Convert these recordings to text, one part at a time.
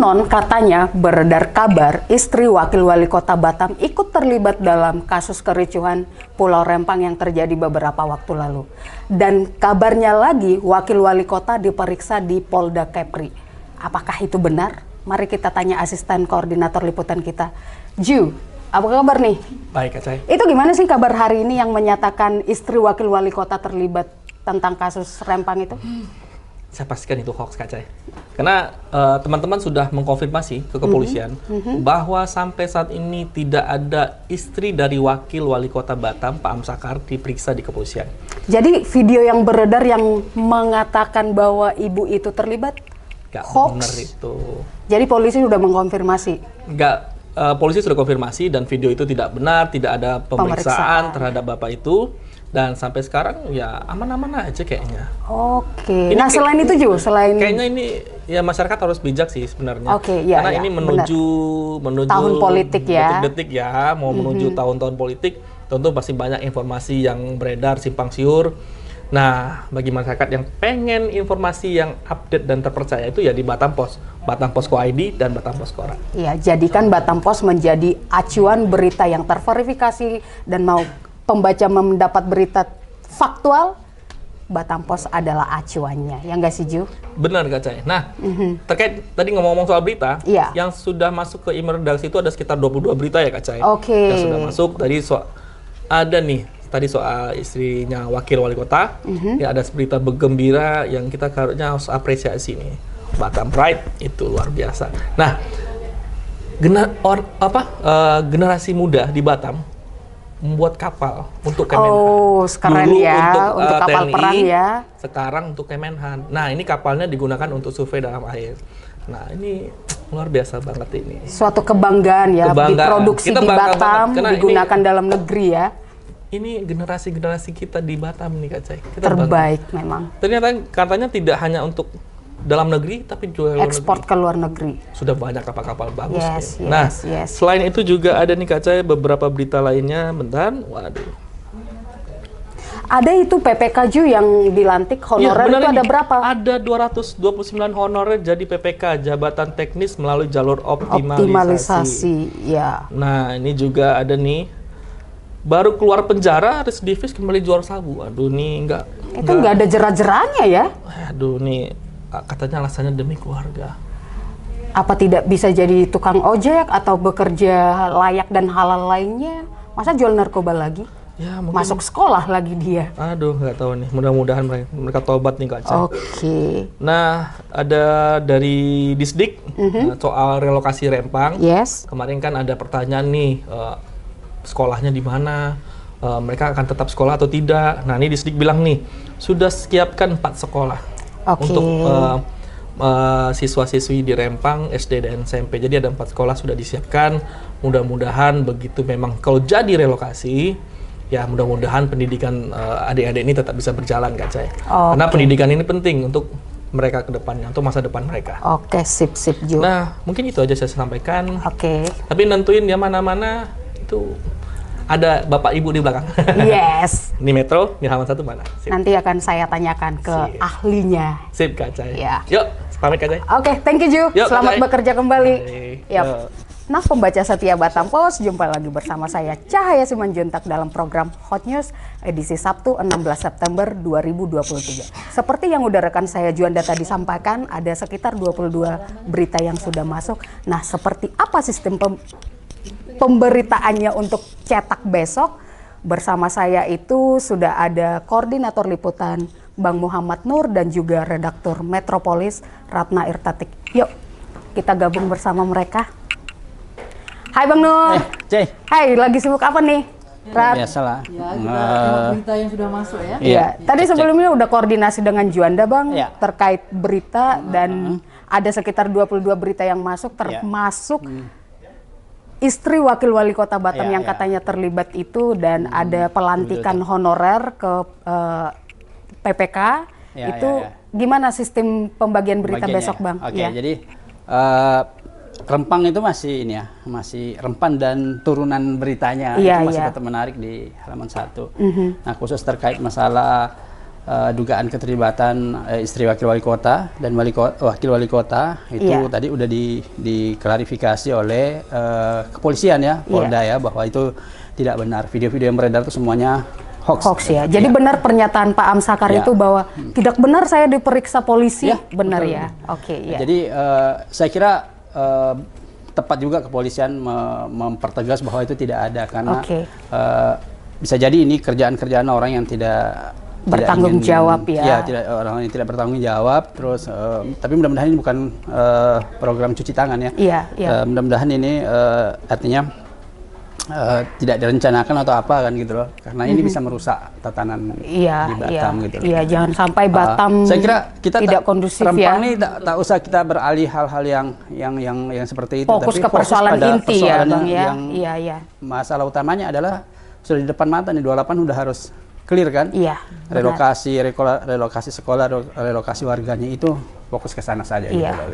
Konon katanya beredar kabar istri Wakil Wali Kota Batam ikut terlibat dalam kasus kericuhan Pulau Rempang yang terjadi beberapa waktu lalu. Dan kabarnya lagi Wakil Wali Kota diperiksa di Polda Kepri. Apakah itu benar? Mari kita tanya asisten koordinator liputan kita, Ju. Apa kabar nih? Baik, Kak Cai. Itu gimana sih kabar hari ini yang menyatakan istri Wakil Wali Kota terlibat tentang kasus Rempang itu? Saya pastikan itu hoax, Kak Cai. Karena teman-teman sudah mengkonfirmasi ke kepolisian bahwa sampai saat ini tidak ada istri dari Wakil Wali Kota Batam, Pak Amsakar, diperiksa di kepolisian. Jadi video yang beredar yang mengatakan bahwa ibu itu terlibat Nggak hoax? benar itu. Jadi polisi sudah mengkonfirmasi? Polisi sudah konfirmasi dan video itu tidak benar, tidak ada pemeriksaan terhadap Bapak itu. Dan sampai sekarang ya aman-aman aja kayaknya. Oke. Nah selain itu Ju, selain kayaknya ini ya masyarakat harus bijak sih sebenarnya. Oke, ya, karena ya, ini menuju tahun politik ya. Detik-detik ya, mau menuju tahun-tahun politik, tentu pasti banyak informasi yang beredar simpang siur. Nah, bagi masyarakat yang pengen informasi yang update dan terpercaya itu ya di Batam Pos, Batam Posko ID dan Batam Posko Ora. Iya, jadikan Batam Pos menjadi acuan berita yang terverifikasi dan mau pembaca mendapat berita faktual, Batam Pos adalah acuannya. Ya nggak sih, Ju? Benar, Kak Cai. Nah, terkait tadi ngomong-ngomong soal berita, iya, yang sudah masuk ke email redaksi itu ada sekitar 22 berita ya, Kak Cai. Oke. Yang sudah masuk, tadi ada nih, tadi soal istrinya Wakil Wali Kota, ya ada berita bergembira yang kita harusnya harus apresiasi nih. Batam Pride, itu luar biasa. Nah, generasi muda di Batam membuat kapal untuk Kemenhan. Oh, keren ya, untuk kapal TNI, perang ya. Sekarang untuk Kemenhan. Nah, ini kapalnya digunakan untuk survei dalam air. Nah, ini luar biasa banget ini. Suatu kebanggaan ya, diproduksi di Batam, digunakan dalam negeri ya. Ini generasi-generasi kita di Batam nih, Kak Cai. Terbaik memang. Ternyata katanya tidak hanya untuk dalam negeri, tapi juga ekspor ke luar negeri. Sudah banyak kapal-kapal bagus. Yes, ya. Nah, yes. Selain itu juga ada nih, Kak Cai, beberapa berita lainnya. Bentar, waduh. Ada itu PPK Ju yang dilantik honorer itu ada berapa? Ada 229 honorer jadi PPK, jabatan teknis melalui jalur optimalisasi. Ya. Nah, ini juga ada nih. Baru keluar penjara, residivis kembali jual sabu. Aduh, nih Itu nggak ada jerat-jeratnya ya? Aduh, nih katanya alasannya demi keluarga. Apa tidak bisa jadi tukang ojek atau bekerja layak dan halal lainnya? Masa jual narkoba lagi? Ya, mungkin masuk sekolah lagi dia. Aduh, nggak tahu nih. Mudah-mudahan mereka tobat nih, Kak Cai. Oke. Nah, ada dari Disdik soal relokasi Rempang. Yes. Kemarin kan ada pertanyaan nih, sekolahnya di mana? Mereka akan tetap sekolah atau tidak? Nah, ini Disdik bilang nih, sudah siapkan 4 sekolah. Untuk siswa-siswi di Rempang, SD dan SMP. Jadi ada 4 sekolah sudah disiapkan. Mudah-mudahan begitu memang kalau jadi relokasi, ya mudah-mudahan pendidikan adik-adik ini tetap bisa berjalan, Kak Cai. Karena pendidikan ini penting untuk mereka ke depannya, untuk masa depan mereka. Oke, sip Ju. Nah, mungkin itu aja saya sampaikan. Oke. Tapi nentuin dia mana-mana itu ada Bapak Ibu di belakang. Yes. Ini Metro, di halaman 1 mana? Sip. Nanti akan saya tanyakan ke ahlinya. Sip, Kak Cai. Ya. Yuk, pamit, Kak Cai. Oke, thank you Ju. Yuk, selamat bekerja kembali. Yuk. Nah, pembaca setia Batam Pos, jumpa lagi bersama saya Cahaya Simanjuntak dalam program Hot News edisi Sabtu 16 September 2023. Seperti yang udah rekan saya Juanda tadi sampaikan, ada sekitar 22 berita yang sudah masuk. Nah, seperti apa sistem pemberitaannya untuk cetak besok? Bersama saya itu sudah ada koordinator liputan Bang Muhammad Nur dan juga redaktur Metropolis Ratna Irtatik. Yuk, kita gabung bersama mereka. Hai Bang Nur. Cai. Hai, lagi sibuk apa nih? Rat? Biasalah. Ya, kita berita yang sudah masuk ya. Iya. Tadi sebelumnya udah koordinasi dengan Juanda Bang terkait berita dan ada sekitar 22 berita yang masuk termasuk istri Wakil Wali Kota Batam yang katanya terlibat itu dan ada pelantikan honorer ke PPK. Gimana sistem pembagian berita besok Bang? Oke, jadi Rempang itu masih ini ya, masih Rempan dan turunan beritanya itu masih tetap menarik di halaman 1. Nah, khusus terkait masalah dugaan keterlibatan istri wakil wali kota dan wakil wali kota itu tadi udah diklarifikasi oleh kepolisian ya, Polda ya, bahwa itu tidak benar. Video-video yang beredar itu semuanya hoax ya. Jadi benar pernyataan Pak Amsakar itu bahwa tidak benar saya diperiksa polisi, benar ya. Oke, ya. Jadi saya kira tepat juga kepolisian mempertegas bahwa itu tidak ada, karena bisa jadi ini kerjaan-kerjaan orang yang tidak bertanggung jawab ya. Ya, orang yang tidak bertanggung jawab. Terus tapi mudah-mudahan ini bukan program cuci tangan ya. Mudah-mudahan ini artinya tidak direncanakan atau apa kan gitu loh. Karena ini bisa merusak tatanan di Batam gitu loh. Iya, jangan sampai Batam saya kira kita tidak kondusif Rempang ya. ini tak usah kita beralih hal-hal yang seperti itu. Fokus tapi ke persoalan inti ya, Bang ya. Iya. Masalah utamanya adalah sudah di depan mata nih, 28 udah harus clear kan? Iya. Relokasi sekolah, relokasi warganya itu fokus ke sana saja gitu loh.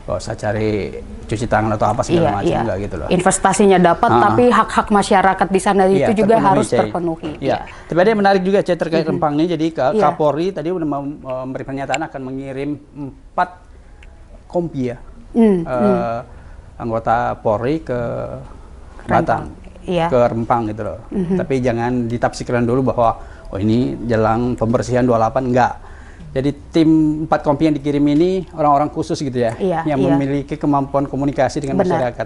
Gak usah cari cuci tangan atau apa segala macam enggak gitu loh. Investasinya dapat tapi hak-hak masyarakat di sana itu juga harus terpenuhi. Iya. Tapi ada yang menarik juga terkait Rempang ini. Jadi Kapolri tadi udah memberi pernyataan akan mengirim 4 kompi ya. Anggota Polri ke Batam. Ke Rempang gitu loh. Tapi jangan ditafsirkan dulu bahwa oh ini jelang pembersihan 28, enggak. Jadi tim 4 kompi yang dikirim ini orang-orang khusus gitu ya, yang memiliki kemampuan komunikasi dengan masyarakat.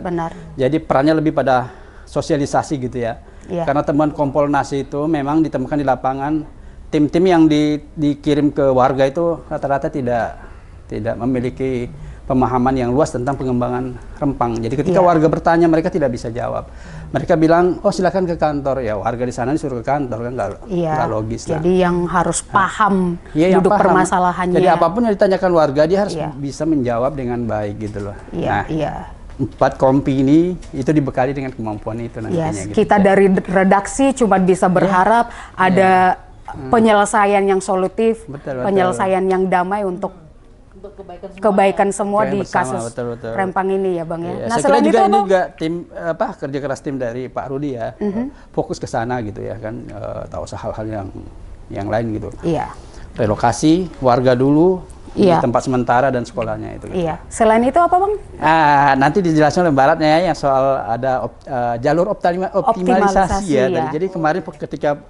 Jadi perannya lebih pada sosialisasi gitu ya. Karena temuan Kompolnas itu memang ditemukan di lapangan, tim-tim yang dikirim ke warga itu rata-rata tidak memiliki pemahaman yang luas tentang pengembangan Rempang. Jadi ketika warga bertanya, mereka tidak bisa jawab. Mereka bilang, oh silakan ke kantor. Ya warga di sana disuruh ke kantor, kan nggak logis. Jadi yang harus paham duduk permasalahannya. Jadi apapun yang ditanyakan warga, dia harus bisa menjawab dengan baik gitu loh. Nah, 4 kompi ini itu dibekali dengan kemampuan itu nantinya. Gitu. Kita dari redaksi cuma bisa berharap ada penyelesaian yang solutif, penyelesaian yang damai untuk kebaikan semua di kasus Rempang ini ya Bang ya. Nah, selain juga ini juga tim kerja keras tim dari Pak Rudi ya, fokus ke sana gitu ya kan, tak usah hal-hal yang lain gitu. Relokasi warga dulu di tempat sementara dan sekolahnya itu. Gitu. Selain itu apa Bang? Nanti dijelaskan oleh Baratnya ya, yang soal ada jalur optimalisasi ya. Jadi kemarin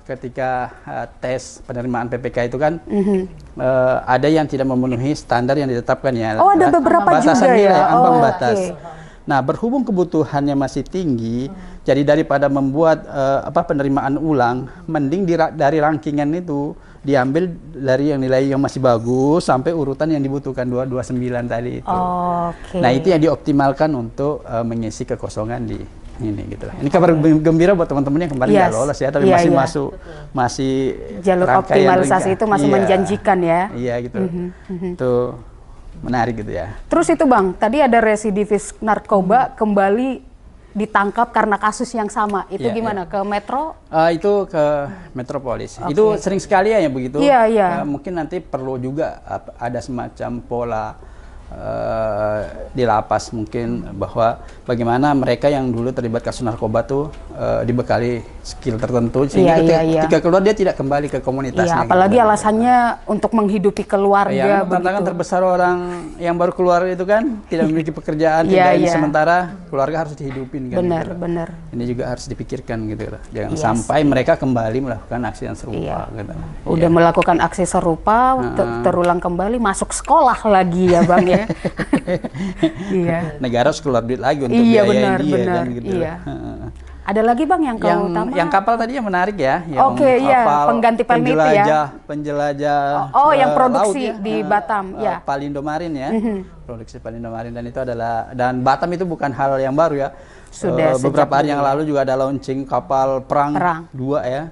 ketika tes penerimaan PPK itu kan ada yang tidak memenuhi standar yang ditetapkan ya. Oh ada beberapa juga ya. Ambang batas. Nah berhubung kebutuhannya masih tinggi, jadi daripada membuat penerimaan ulang, mending dari rankingan itu diambil dari yang nilai yang masih bagus sampai urutan yang dibutuhkan 229 tadi itu. Nah itu yang dioptimalkan untuk mengisi kekosongan di ini gitu lah. Ini kabar gembira buat teman-teman yang kembali nggak lolos ya, tapi masih jalur optimalisasi itu masih menjanjikan ya. Iya gitu. Itu menarik gitu ya. Terus itu Bang, tadi ada residivis narkoba kembali ditangkap karena kasus yang sama. Itu gimana? Ke Metro? Itu ke Metropolis. Itu sering sekali ya begitu. Mungkin nanti perlu juga ada semacam pola di lapas mungkin, bahwa bagaimana mereka yang dulu terlibat kasus narkoba tuh dibekali skill tertentu sehingga ketika keluar dia tidak kembali ke komunitasnya. Apalagi alasannya untuk menghidupi keluarga. Tantangan terbesar orang yang baru keluar itu kan tidak memiliki pekerjaan, sementara keluarga harus dihidupin kan. Benar. Ini juga harus dipikirkan gitu lah. Jangan sampai mereka kembali melakukan aksi yang serupa. Gitu. Udah melakukan aksi serupa, terulang kembali, masuk sekolah lagi ya Bang ya. Negara harus keluar duit lagi untuk biayain dia kan gitu. Ada lagi Bang yang utama? Yang kapal tadi yang menarik ya. Pengganti pelni ya. Penjelajah. Yang produksi laut, di Batam ya. Palindo Marine ya. Produksi Palindo Marine, dan itu adalah, dan Batam itu bukan hal yang baru ya. Sudah beberapa hari yang lalu juga ada launching kapal perang 2 ya.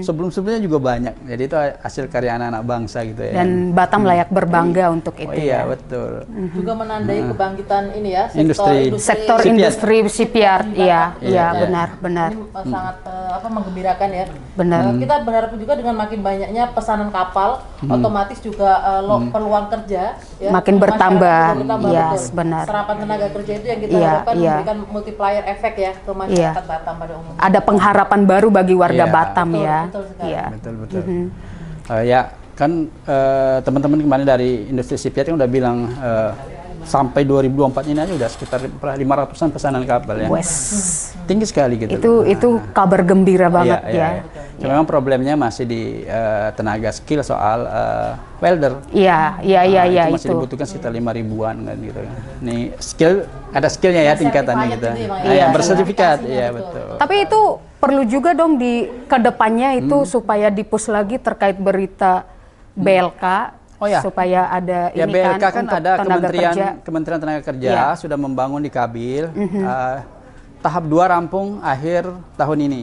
Sebelum-sebelumnya juga banyak. Jadi itu hasil karya anak-anak bangsa gitu ya. Dan Batam layak berbangga untuk itu. Iya, betul. Juga menandai kebangkitan ini ya, sektor industri shipyard. Iya, benar. Ini sangat menggembirakan ya. Benar. Kita berharap juga dengan makin banyaknya pesanan kapal, otomatis juga peluang kerja ya, makin bertambah. Yes, benar. Serapan tenaga kerja itu yang kita harapkan memberikan multiplier efek ya ke masyarakat Batam pada umumnya. Ada pengharapan baru bagi warga Batam ya. Betul sekali. Betul. kan teman-teman kemarin dari industri shipyard yang udah bilang sampai 2024 ini aja udah sekitar 500-an pesanan kapal ya. Tinggi sekali gitu. Itu kabar gembira banget ya. Cuma memang problemnya masih di tenaga skill soal welder. Itu masih dibutuhkan sekitar 5.000-an kan gitu. Nih ada skillnya ya tingkatannya gitu. Bersertifikat, iya betul. Tapi itu perlu juga dong di kedepannya itu supaya dipus lagi terkait berita BLK. Supaya ada ya, ini BLK kan ada Kementerian Tenaga Kerja sudah membangun di Kabil. Tahap 2 rampung akhir tahun ini.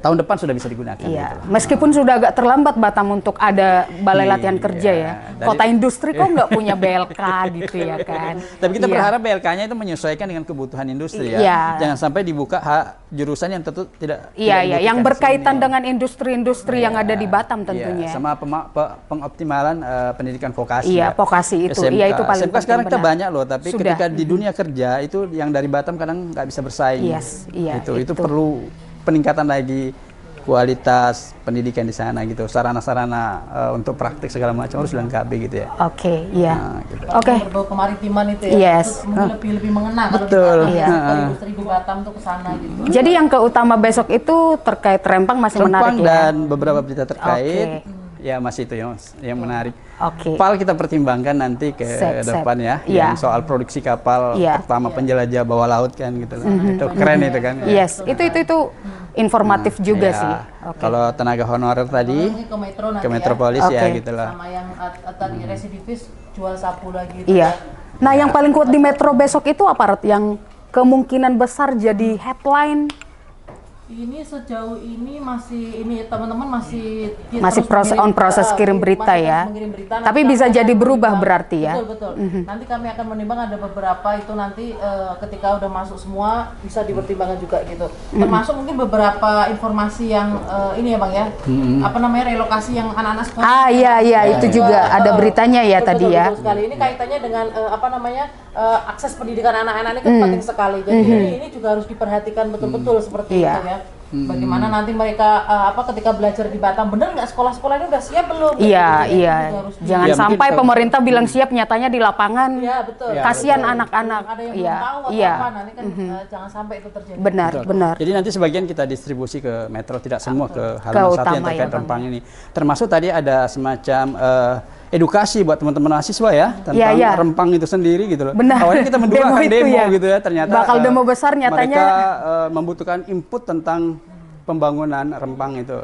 Tahun depan sudah bisa digunakan. Gitu. Meskipun sudah agak terlambat Batam untuk ada balai latihan kerja ya. Kota industri kok nggak punya BLK gitu ya kan. Tapi kita berharap BLK-nya itu menyesuaikan dengan kebutuhan industri ya. Jangan sampai dibuka jurusan yang tentu tidak. Yang berkaitan dengan industri-industri yang ada di Batam tentunya. Sama pengoptimalan pendidikan vokasi. Vokasi itu. SMK. Itu paling SMK sekarang kita banyak loh, tapi ketika di dunia kerja itu yang dari Batam kadang nggak bisa bersaing. Itu perlu peningkatan lagi kualitas pendidikan di sana gitu, sarana-sarana untuk praktik segala macam harus lengkapi gitu ya. Berbau kemaritiman itu ya, lebih mengenal. Betul. Industri di Batam tuh ke sana gitu. Jadi yang keutama besok itu terkait Rempang masih menarik ya. Dan beberapa berita terkait. Ya masih itu yang menarik. PAL kita pertimbangkan nanti ke depan ya, yang soal produksi kapal pertama penjelajah bawah laut kan gitu. Itu keren itu kan. Itu informatif juga sih. Kalau tenaga honorer tadi ke Metropolis ya gitu lah. Sama yang tadi residivis jual sapu lagi. Nah yang paling kuat di Metro besok itu apa, yang kemungkinan besar jadi headline? Ini sejauh ini masih teman-teman masih proses kirim berita ya. Tapi bisa jadi berubah berarti ya. Betul. Nanti kami akan menimbang ada beberapa itu nanti ketika udah masuk semua bisa dipertimbangkan juga gitu. Termasuk mungkin beberapa informasi yang ini ya Bang ya. Relokasi yang anak-anak sekolah. Itu juga ada beritanya ya tadi ya. Betul sekali. Ini kaitannya dengan akses pendidikan anak-anak ini kan penting sekali. Jadi ini juga harus diperhatikan betul-betul seperti itu ya. Bagaimana nanti mereka ketika belajar di Batam, bener nggak sekolah-sekolah ini udah siap belum? Jangan sampai pemerintah bilang siap, nyatanya di lapangan. Betul. Kasihan anak-anak. Ada yang belum tahu atau apa, nanti kan jangan sampai itu terjadi. Benar. Jadi nanti sebagian kita distribusi ke Metro, tidak semua ke Halaman 1 yang terkait Rempang ini. Termasuk tadi ada semacam edukasi buat teman-teman mahasiswa ya tentang Rempang itu sendiri gitu loh. Awalnya kita menduga akan demo gitu ya, ternyata bakal demo besar, nyatanya mereka membutuhkan input tentang pembangunan Rempang itu.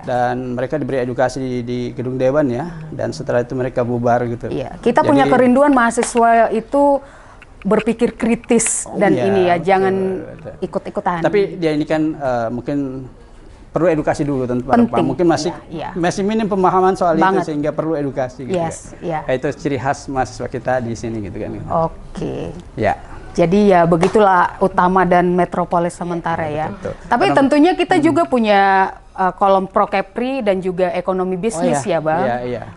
Dan mereka diberi edukasi di gedung Dewan ya, dan setelah itu mereka bubar gitu. Kita punya kerinduan mahasiswa itu berpikir kritis dan ini ya, jangan ikut-ikutan. Tapi dia ini kan mungkin perlu edukasi dulu tentang Rempang. Mungkin masih minim pemahaman soal itu sehingga perlu edukasi gitu Itu ciri khas mahasiswa kita di sini gitu kan. Jadi ya begitulah Utama dan Metropolis sementara ya. Tapi tentunya kita juga punya kolom Prokepri dan juga ekonomi bisnis ya Bang.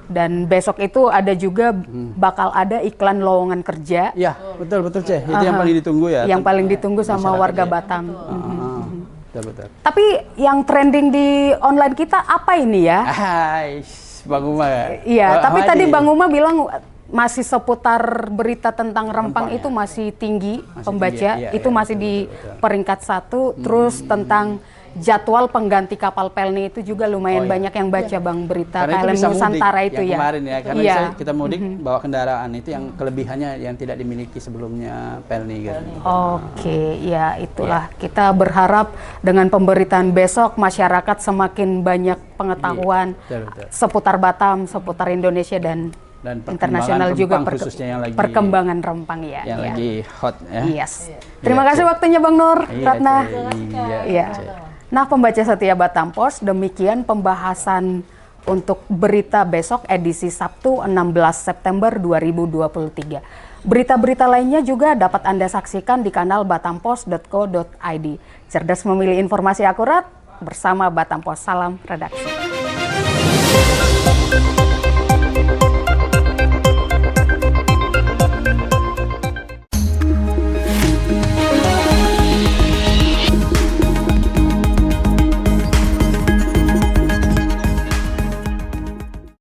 Dan besok itu ada juga bakal ada iklan lowongan kerja. Betul Ceh. Itu yang paling ditunggu ya. Yang paling ditunggu sama warga Batam. Betul. Tapi yang trending di online kita apa ini ya? Bang Uma tapi tadi Bang Uma bilang masih seputar berita tentang Rempang itu masih tinggi pembaca. Itu masih di peringkat 1. Terus tentang jadwal pengganti kapal Pelni itu juga lumayan banyak yang baca Bang berita KLM Nusantara itu ya. Kemarin ya, karena kita mudik bawa kendaraan itu yang kelebihannya yang tidak dimiliki sebelumnya Pelni kan. Itulah kita berharap dengan pemberitaan besok masyarakat semakin banyak pengetahuan seputar Batam, seputar Indonesia dan internasional juga perkembangan Rempang ya. Yang lagi hot ya. Terima kasih waktunya Bang Nur, Ratna. Nah, pembaca setia Batam Pos, demikian pembahasan untuk berita besok edisi Sabtu 16 September 2023. Berita-berita lainnya juga dapat Anda saksikan di kanal batampos.co.id. Cerdas memilih informasi akurat bersama Batam Pos. Salam redaksi.